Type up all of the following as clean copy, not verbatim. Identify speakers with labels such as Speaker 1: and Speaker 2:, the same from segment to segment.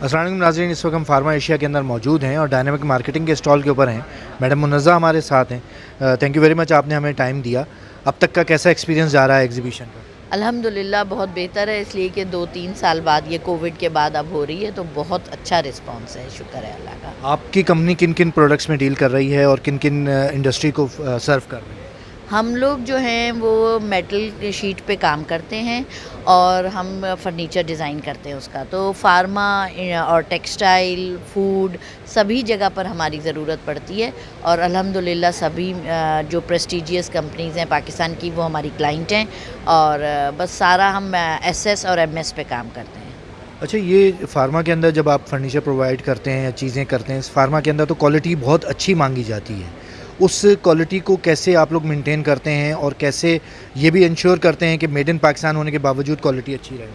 Speaker 1: अस्सलाम वालेकुम नाज़रीन, इस वक्त हम फार्मा एशिया के अंदर मौजूद हैं और डायनामिक मार्केटिंग के स्टॉल के ऊपर हैं। मैडम मुनज़्ज़ा हमारे साथ हैं। थैंक यू वेरी मच, आपने हमें टाइम दिया। अब तक का कैसा एक्सपीरियंस जा रहा है एग्जीबिशन का?
Speaker 2: अल्हम्दुलिल्लाह बहुत बेहतर है, इसलिए कि 2-3 साल बाद ये कोविड के बाद अब हो रही है, तो बहुत अच्छा रिस्पॉन्स है, शुक्र है अल्लाह का।
Speaker 1: आपकी कंपनी किन किन प्रोडक्ट्स में डील कर रही है और किन किन इंडस्ट्री को सर्व कर रही है?
Speaker 2: हम लोग जो हैं वो मेटल के शीट पे काम करते हैं और हम फर्नीचर डिज़ाइन करते हैं उसका। तो फार्मा और टेक्सटाइल, फूड सभी जगह पर हमारी ज़रूरत पड़ती है और अल्हम्दुलिल्लाह सभी जो प्रेस्टिजियस कंपनीज़ हैं पाकिस्तान की, वो हमारी क्लाइंट हैं और बस सारा हम एसएस और एमएस पे काम करते हैं।
Speaker 1: अच्छा, ये फार्मा के अंदर जब आप फर्नीचर प्रोवाइड करते हैं या चीज़ें करते हैं, इस फार्मा के अंदर तो क्वालिटी बहुत अच्छी मांगी जाती है। उस क्वालिटी को कैसे आप लोग मेंटेन करते हैं और कैसे ये भी इंश्योर करते हैं कि मेड इन पाकिस्तान होने के बावजूद क्वालिटी अच्छी रहे?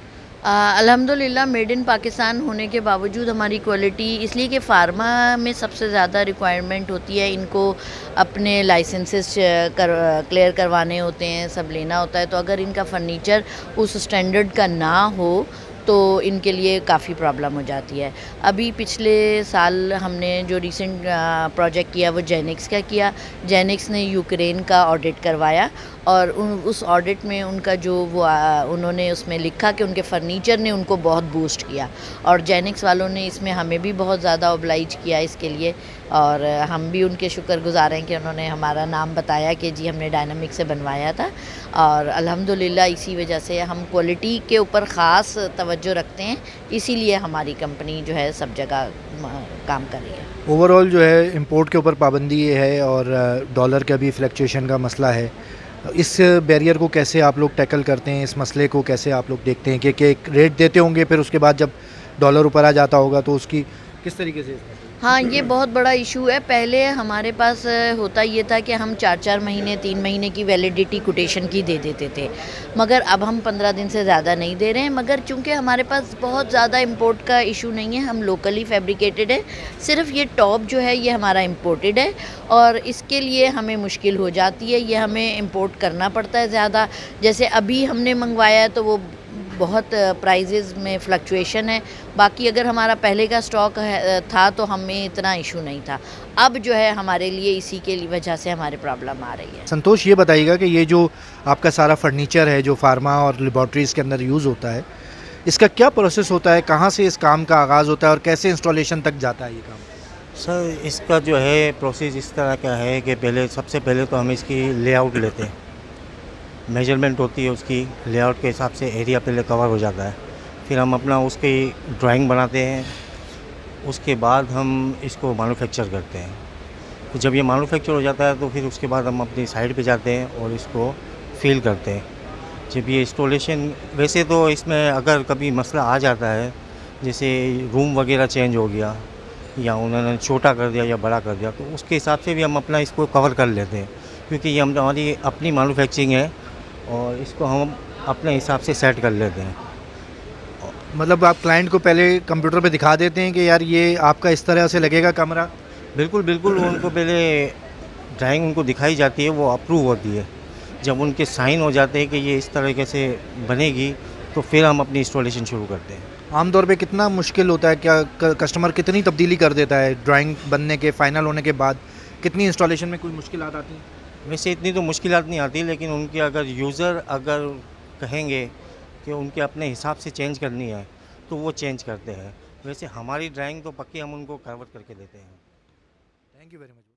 Speaker 2: अल्हम्दुलिल्लाह मेड इन पाकिस्तान होने के बावजूद हमारी क्वालिटी, इसलिए कि फ़ार्मा में सबसे ज़्यादा रिक्वायरमेंट होती है, इनको अपने लाइसेंसेस क्लियर करवाने होते हैं, सब लेना होता है। तो अगर इनका फर्नीचर उस स्टैंडर्ड का ना हो तो इनके लिए काफ़ी प्रॉब्लम हो जाती है। अभी पिछले साल हमने जो रीसेंट प्रोजेक्ट किया वो जेनिक्स का किया। जेनिक्स ने यूक्रेन का ऑडिट करवाया और उस ऑडिट में उनका जो वो उन्होंने उसमें लिखा कि उनके फर्नीचर ने उनको बहुत बूस्ट किया और जेनिक्स वालों ने इसमें हमें भी बहुत ज़्यादा ओब्लाइज किया इसके लिए और हम भी उनके शुक्रगुज़ार हैं कि उन्होंने हमारा नाम बताया कि जी हमने डायनामिक से बनवाया था और अल्हम्दुलिल्लाह इसी वजह से हम क्वालिटी के ऊपर ख़ास तवज्जो रखते हैं, इसीलिए हमारी कंपनी जो है सब जगह काम कर रही है।
Speaker 1: ओवरऑल जो है इंपोर्ट के ऊपर पाबंदी ये है और डॉलर का भी फ्लक्चुएशन का मसला है। इस बैरियर को कैसे आप लोग टैकल करते हैं? इस मसले को कैसे आप लोग देखते हैं कि एक रेट देते होंगे, फिर उसके बाद जब डॉलर ऊपर आ जाता होगा तो उसकी किस तरीके से?
Speaker 2: हाँ, ये बहुत बड़ा इशू है। पहले हमारे पास होता ये था कि हम 4-4 महीने, 3 महीने की वैलिडिटी कोटेशन की दे देते थे, मगर अब हम 15 दिन से ज़्यादा नहीं दे रहे हैं। मगर चूँकि हमारे पास बहुत ज़्यादा इम्पोर्ट का इशू नहीं है, हम लोकली फैब्रिकेटेड है। सिर्फ़ ये टॉप जो है ये हमारा इम्पोर्टेड है और इसके लिए हमें मुश्किल हो जाती है, ये हमें इम्पोर्ट करना पड़ता है ज़्यादा। जैसे अभी हमने मँगवाया है तो वो बहुत प्राइजेज़ में फ्लक्चुएशन है। बाकी अगर हमारा पहले का स्टॉक था तो हमें इतना इशू नहीं था। अब जो है हमारे लिए इसी के वजह से हमारे प्रॉब्लम आ रही है।
Speaker 1: संतोष, ये बताइएगा कि ये जो आपका सारा फर्नीचर है जो फार्मा और लेबॉर्ट्रीज़ के अंदर यूज़ होता है, इसका क्या प्रोसेस होता है? कहाँ से इस काम का आगाज़ होता है और कैसे इंस्टॉलेशन तक जाता है ये काम?
Speaker 3: सर, इसका जो है प्रोसेस इस तरह का है कि सबसे पहले तो हम इसकी लेआउट लेते हैं। मेजरमेंट होती है उसकी, लेआउट के हिसाब से एरिया पहले कवर हो जाता है। फिर हम अपना उसकी ड्राइंग बनाते हैं, उसके बाद हम इसको मैन्युफैक्चर करते हैं। तो जब ये मैन्युफैक्चर हो जाता है तो फिर उसके बाद हम अपनी साइट पे जाते हैं और इसको फ़िल करते हैं। जब ये इंस्टॉलेशन, वैसे तो इसमें अगर कभी मसला आ जाता है, जैसे रूम वगैरह चेंज हो गया या उन्होंने छोटा कर दिया या बड़ा कर दिया, तो उसके हिसाब से भी हम अपना इसको कवर कर लेते हैं, क्योंकि ये हमारी अपनी मैन्युफैक्चरिंग है और इसको हम अपने हिसाब से सेट कर लेते हैं।
Speaker 1: मतलब आप क्लाइंट को पहले कंप्यूटर पे दिखा देते हैं कि यार ये आपका इस तरह से लगेगा कमरा?
Speaker 3: बिल्कुल, बिल्कुल, उनको पहले ड्राइंग उनको दिखाई जाती है, वो अप्रूव होती है। जब उनके साइन हो जाते हैं कि ये इस तरीके से बनेगी, तो फिर हम अपनी इंस्टॉलेशन शुरू करते हैं।
Speaker 1: आमतौर पे कितना मुश्किल होता है? क्या कस्टमर कितनी तब्दीली कर देता है ड्राइंग बनने के फाइनल होने के बाद? कितनी इंस्टॉलेशन में कोई मुश्किलात आती हैं?
Speaker 3: वैसे इतनी तो मुश्किलात नहीं आती, लेकिन उनके अगर यूज़र अगर कहेंगे कि उनके अपने हिसाब से चेंज करनी है, तो वो चेंज करते हैं। वैसे हमारी ड्राइंग तो पक्की हम उनको कन्वर्ट करके देते हैं।
Speaker 1: Thank you very much.